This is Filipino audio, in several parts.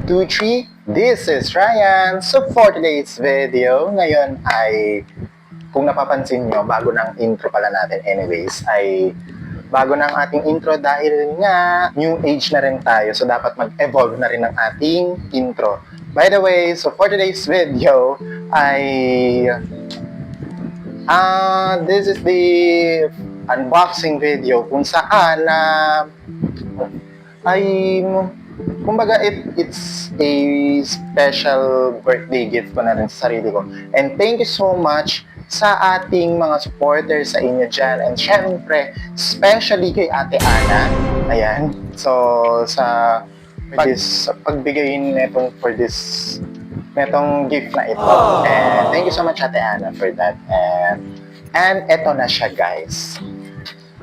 2, 3. This is Ryan. So for today's video, ngayon ay, kung napapansin nyo, bago ng intro pala natin anyways, ay bago ng ating intro dahil nga new age na rin tayo. So dapat mag-evolve na rin ang ating intro. By the way, so for today's video ay this is the unboxing video kung saan ay kumbaga it's a special birthday gift ko na rin sa sarili ko. And thank you so much sa ating mga supporters sa inyo dyan. And syempre, especially kay Ate Ana. Ayan. So, sa pagbigay netong netong gift na ito. And thank you so much Ate Ana for that. And eto na siya guys.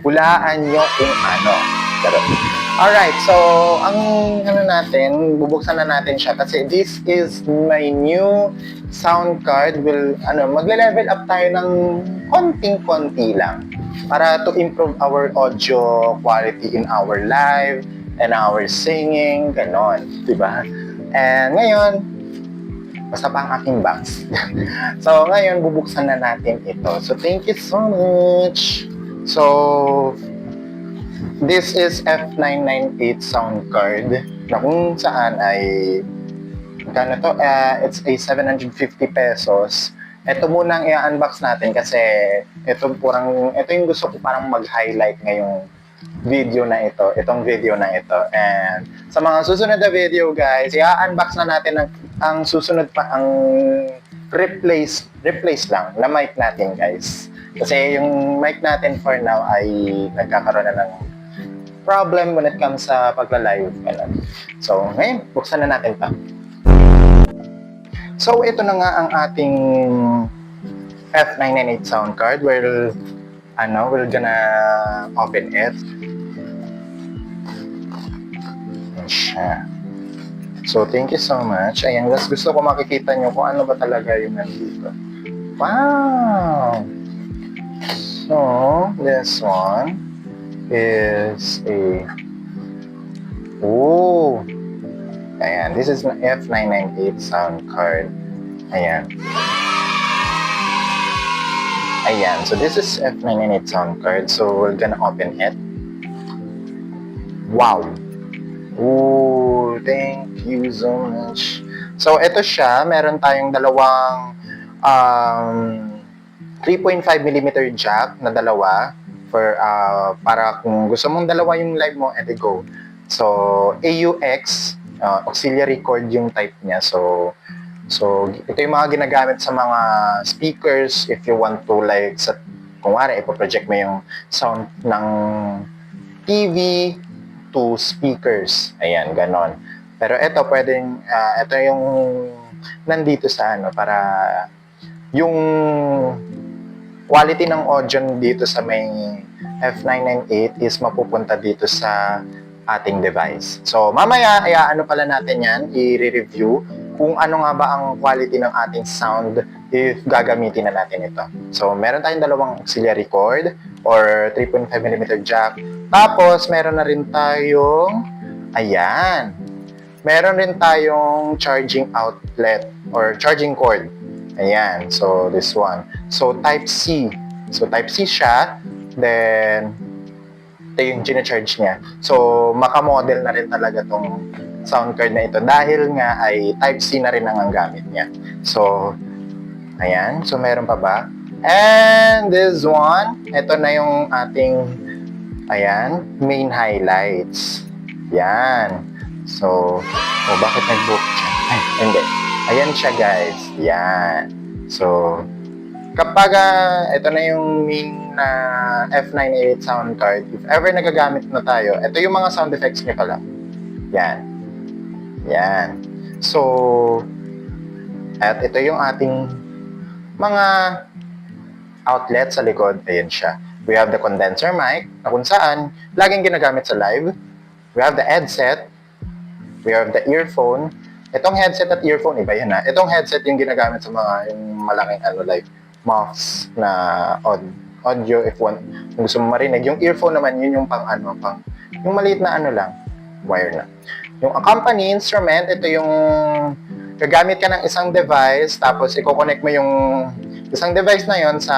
Hulaan nyo kung ano. Alright, so ang bubuksan na natin siya kasi this is my new sound card. Magle-level up tayo ng konting-konti lang para to improve our audio quality in our live and our singing, ganon, diba? And ngayon, basta pa ang aking box. So ngayon, bubuksan na natin ito. So thank you so much. So this is F998 sound card na kung saan ay it's a 750 pesos. Ito muna ang i-unbox natin kasi ito yung gusto ko parang mag-highlight ngayong video na ito, itong video na ito. And sa mga susunod na video guys, i-unbox na natin ang susunod pa ang replace lang na mic natin guys. Kasi yung mic natin for now ay nagkakaroon na ng problem when it comes sa pagla-live. So, ngayon, buksan na natin pa. So, ito na nga ang ating F998 sound card. We're gonna open it. Ayan siya. So, thank you so much. Ayan, gusto ko makikita nyo kung ano ba talaga yung nandito. Wow! So, this one is ayan, this is an F998 sound card. Ayan, so this is F998 sound card. So we're gonna open it. Wow! Oh, thank you so much. So ito siya, meron tayong dalawang 3.5mm jack na dalawa for para kung gusto mong dalawa yung live mo, and go. So AUX auxiliary cord yung type niya. So ito yung mga ginagamit sa mga speakers if you want to kung wari ipo-project mo yung sound ng TV to speakers. Ayan, ganon. Pero ito pwedeng ito yung nandito sa para yung quality ng audio dito sa may F998 is mapupunta dito sa ating device. So, mamaya, pala natin yan, i-review kung ano nga ba ang quality ng ating sound if gagamitin na natin ito. So, meron tayong dalawang auxiliary cord or 3.5mm jack. Tapos, meron na rin tayong, meron rin tayong charging outlet or charging cord. Ayan, so this one. So Type-C. So Type-C siya. Then, ito yung gina-charge niya. So, makamodel na rin talaga tong sound card na ito dahil nga ay Type-C na rin ang gamit niya. So, ayan. So, meron pa ba? And this one, ito na yung ating, main highlights. Yan. So, bakit nag-book siya? Ay, hindi. Ayan siya guys. Yan. So, kapag ito na yung main F998 sound card, if ever nagagamit na tayo, ito yung mga sound effects niya pala. Yan. Yan. So, at ito yung ating mga outlet sa likod. Ayan siya. We have the condenser mic, na kung saan laging ginagamit sa live. We have the headset. We have the earphone. Itong headset at earphone, iba yan Itong headset yung ginagamit sa mga yung malaking muffs na audio if kung gusto mo marinig. Yung earphone naman, yun yung yung maliit na lang, wire na. Yung accompany instrument, ito yung gagamit ka ng isang device, tapos i-connect mo yung isang device na yon sa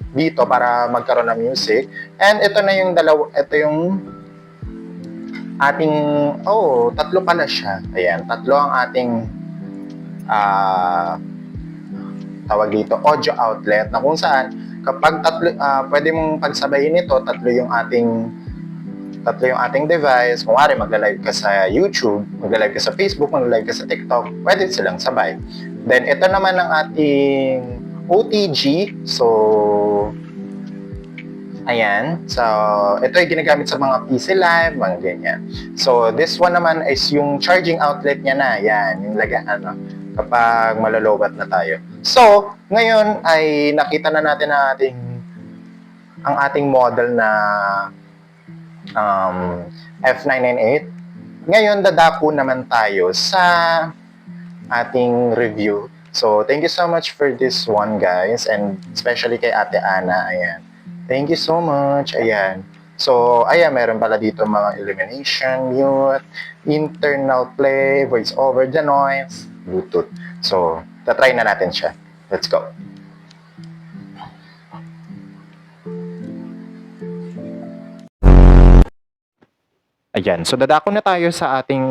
dito para magkaroon ng music. And ito na yung ito yung ating, tatlo pala siya. Ayan, tatlo ang ating tawag dito, audio outlet na kung saan kapag tatlo, pwede mong pagsabayin ito, tatlo yung ating device. Kung wari, magla-live ka sa YouTube, magla-live ka sa Facebook, magla-live ka sa TikTok, pwede silang sabay. Then, ito naman ang ating OTG. So, ayan. So, ito ay ginagamit sa mga PC Live, mga ganyan. So, this one naman is yung charging outlet niya na. Ayan, yung kapag malalobat na tayo. So, ngayon ay nakita na natin ang ating model na F998. Ngayon, dadako naman tayo sa ating review. So, thank you so much for this one, guys. And especially kay Ate Ana. Ayan. Thank you so much. Ayan. So, ayan, meron pala dito mga illumination, mute, internal play, voice over the noise, Bluetooth. So, tatry na natin siya. Let's go. Ayan. So, dadako na tayo sa ating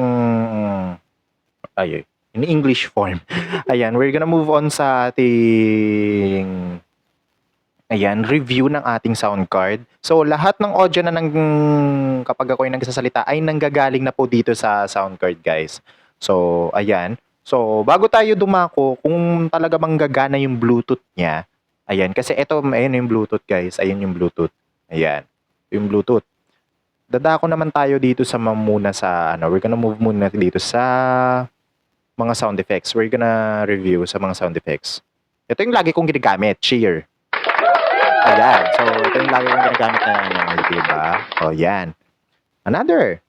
in English form. Ayan. We're gonna move on sa ating review ng ating sound card. So, lahat ng audio na kapag ako ay nagsasalita ay nanggagaling na po dito sa sound card, guys. So, ayan. So, bago tayo dumako, kung talaga bang gagana yung Bluetooth niya, ayan. Kasi ito, ayun yung Bluetooth, guys. Ayun yung Bluetooth. Ayan. Yung Bluetooth. Dadako naman tayo dito sa muna sa, we're gonna move muna dito sa mga sound effects. We're gonna review sa mga sound effects. Ito yung lagi kong ginagamit, cheer. Ayan. So, ito yung lagi kong ginagamit na diba? O, yan. Another.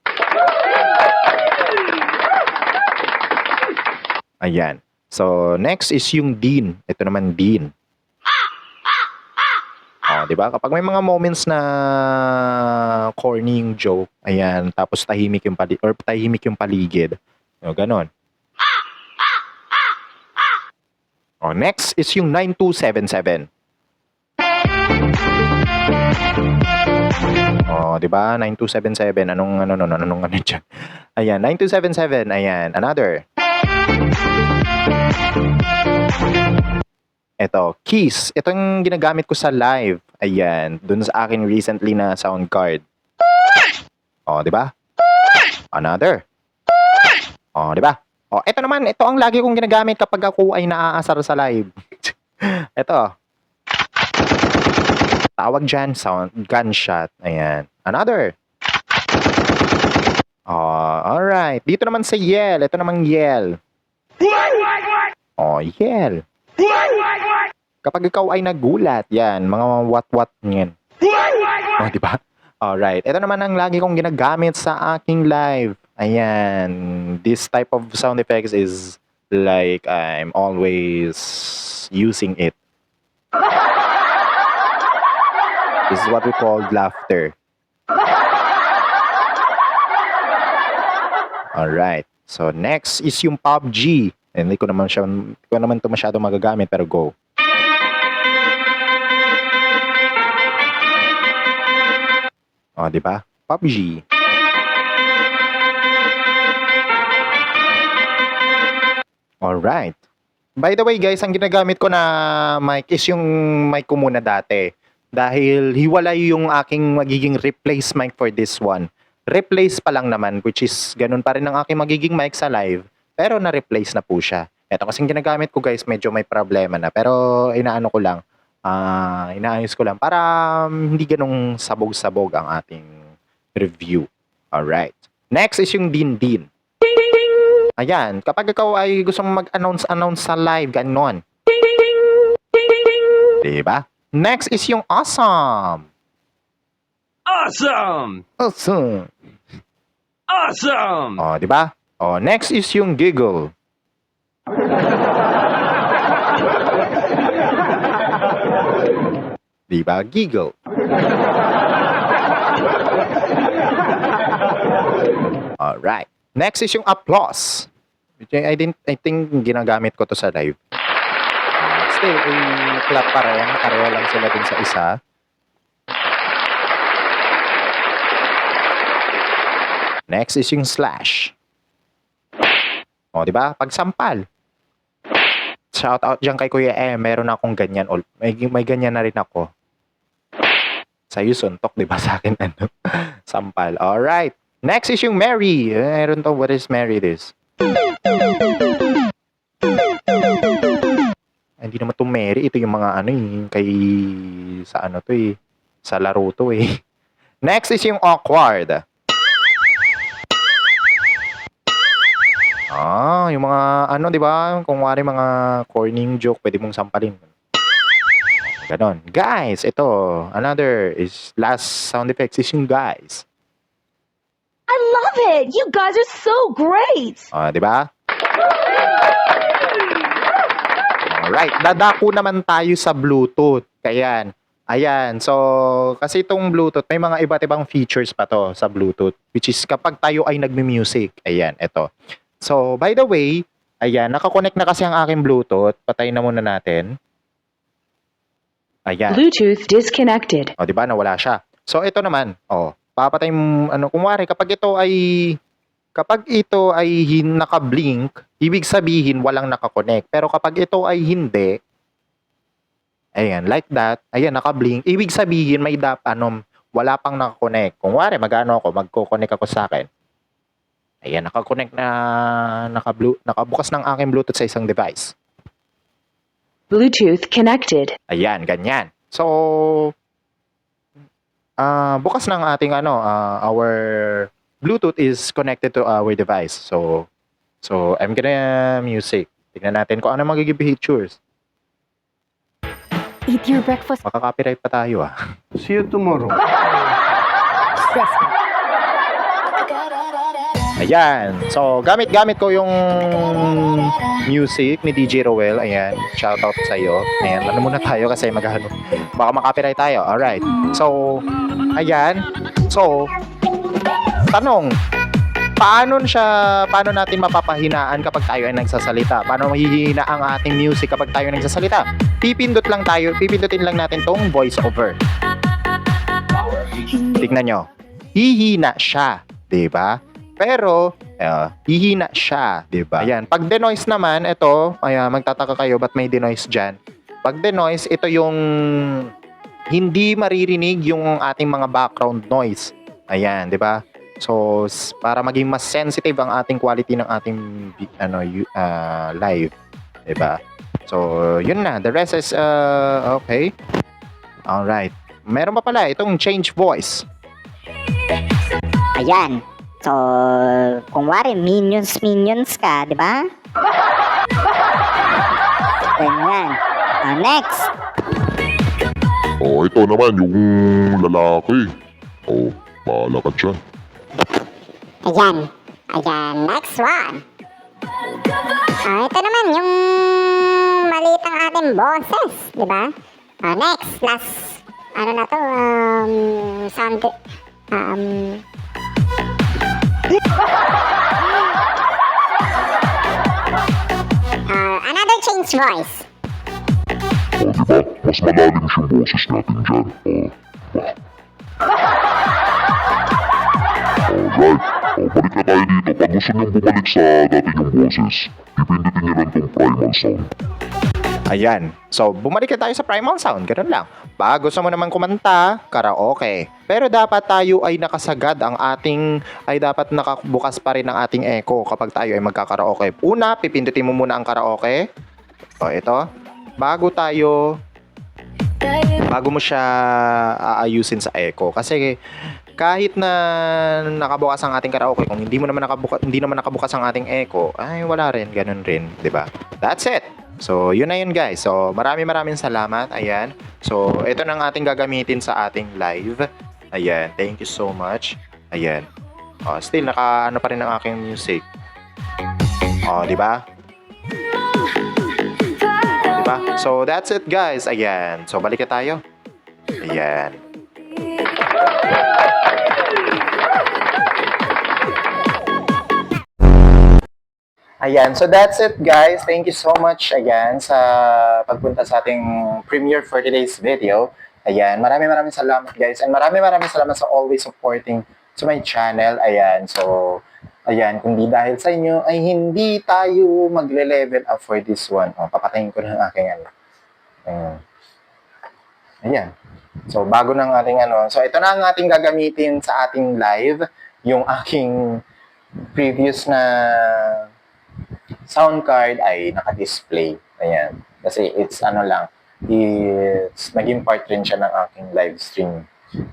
Ayan. So, next is yung Dean. Ito naman, Dean. O, diba? Kapag may mga moments na corny yung joke, ayan, tapos tahimik yung paligid. O, ganon. O, next is yung 9277. Oh, 'di ba? 9277. Anong diyan? Ayan, 9277. Ayan, another. Ito, keys. Ito yung ginagamit ko sa live. Ayan, dun sa akin recently na sound card. Oh, 'di ba? Another. Oh, 'di ba? Oh, ito naman, ito ang lagi kong ginagamit kapag ako ay naaasar sa live. Ito. Tawag dyan, sound, gunshot. Ayan. Another. Oh, alright. Dito naman sa yell. Ito namang yell. Oh, yell. Kapag ikaw ay nagulat, yan, mga what yan. Oh, diba? Alright. Ito naman ang lagi kong ginagamit sa aking live. Ayan. This type of sound effects is like I'm always using it. This is what we call laughter. Alright. So, next is yung PUBG. Hindi ko naman ito masyado magagamit, pero go. O, diba? PUBG. Alright. By the way, guys, ang ginagamit ko na mic is yung mic ko muna dati. Dahil hiwalay yung aking magiging replace mic for this one. Replace pa lang naman, which is ganun pa rin ang aking magiging mic sa live. Pero na-replace na po siya. Ito kasing ginagamit ko, guys, medyo may problema na. Pero inaayos ko lang para hindi ganung sabog-sabog ang ating review. Alright. Next is yung Din. Ayan, kapag ikaw ay gusto mong mag-announce sa live, ganon. Diba? Next is yung awesome. Awesome! Awesome. Awesome! Oh, di ba? Oh, next is yung giggle. Di ba? Giggle. Alright. Next is yung applause. Which I think ginagamit ko to sa live. Still, i-clap pa rin. Pareho lang sila din sa isa. Next is yung slash. O, di ba? Pagsampal. Shout out dyan kay Kuya meron akong ganyan. May ganyan na rin ako. Sa'yo suntok, di ba? Sa akin, ano? Sampal. Alright. Next is yung Mary. Meron to. What is Mary this? Hindi naman to Mary. Ito yung mga ano kay sa ano to sa laro to Next is yung awkward. Yung mga ano, di ba? Kung wari mga corning joke, pwede mong sampalin. Ganon. Guys, ito. Another is last sound effects is yung guys. I love it! You guys are so great! Di ba? Alright, dadako naman tayo sa Bluetooth. Ayan. So, kasi itong Bluetooth, may mga iba't ibang features pa to sa Bluetooth. Which is kapag tayo ay nagmi-music. Ayan, ito. So, by the way, ayan, nakakonect na kasi ang aking Bluetooth. Patayin na muna natin. Ayan. Bluetooth disconnected. Di ba? Nawala siya. So, ito naman. Papatay mo, kumwari, kapag ito ay naka-blink, ibig sabihin walang nakakonect. Pero kapag ito ay hindi, ayan, like that, ayan, naka-blink, ibig sabihin wala pang nakakonect. Kung wari, magko-connect ako sa akin. Ayan, nakakonect na, nakabukas ng aking Bluetooth sa isang device. Bluetooth connected. Ayan, ganyan. So, bukas ng ating our Bluetooth is connected to our device. So I'm gonna music. Tingnan natin kung ano magiging features. Eat your breakfast. Makaka-copyright pa tayo See you tomorrow. Stress me. Ayan. So, gamit ko yung music ni DJ Rowell. Ayan. Shoutout sa iyo. Ayan. Ano muna tayo kasi baka makapiright tayo. Alright. So, ayan. So, tanong. Paano natin mapapahinaan kapag tayo ay nagsasalita? Paano mahihina ang ating music kapag tayo nagsasalita? Pipindutin lang natin tong voice over. Tignan nyo. Hihina siya. Diba? Pero, hihina siya, di ba? Ayan, pag denoise naman, ito, magtataka kayo, ba't may denoise dyan? Pag denoise, ito yung hindi maririnig yung ating mga background noise. Ayan, di ba? So, para maging mas sensitive ang ating quality ng ating live, di ba? So, yun na. The rest is, okay. Alright. Meron pa pala, itong change voice. Ayan. So, kung wari, minions ka, di ba? Ganyan. Next. Ito naman, yung lalaki. Bahala ka dyan. Ayan. Next one. Ito naman, yung maliit ang ating boses, di ba? Next, last, sound, another change voice. Diba? Mas malalim yung boses natin dyan. Alright. Balik na tayo dito. Pag gusto niyong bumalik sa dati yung boses, pipindutin niyo lang tong primal sound. Ayan. So, bumalik na tayo sa primal sound. Ganun lang. Pag gusto mo naman kumanta, karaoke. Pero dapat tayo ay nakasagad ay dapat nakabukas pa rin ang ating echo kapag tayo ay magkakaraoke. Una, pipindutin mo muna ang karaoke. Ito. Bago mo siya aayusin sa echo. Kasi kahit na nakabukas ang ating karaoke, kung hindi naman nakabukas ang ating echo, ay wala rin, ganun rin, 'di ba? That's it. So, yun na yun guys. So, maraming salamat. Ayan. So, ito na ang ating gagamitin sa ating live. Ayan. Thank you so much. Ayan. Still, naka-ano pa rin ang aking music. Di ba? Diba? So, that's it guys. Ayan. So, balik na tayo. Ayan. Ayan, so that's it guys. Thank you so much again sa pagpunta sa ating premiere for today's video. Ayan, maraming salamat guys. And maraming salamat sa always supporting to my channel. Ayan, so ayan, kung di dahil sa inyo ay hindi tayo magle-level up for this one. O, papatayin ko na ang aking ano. Ayan. So, bago ng ating ano. So, ito na ang ating gagamitin sa ating live. Yung aking previous na sound card ay naka-display. Ayan. Kasi it's ano lang, it's naging part rin siya ng aking live stream.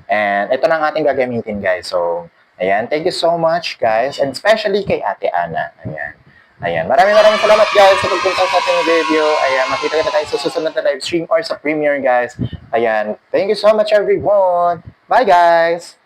And ito na ang ating gagamitin guys. So, ayan. Thank you so much guys. And especially kay Ate Ana. Ayan. Ayan. Maraming salamat guys sa pagpunta sa ating video. Ayan. Makita kita tayo sa susunod na live stream or sa premiere guys. Ayan. Thank you so much everyone. Bye guys!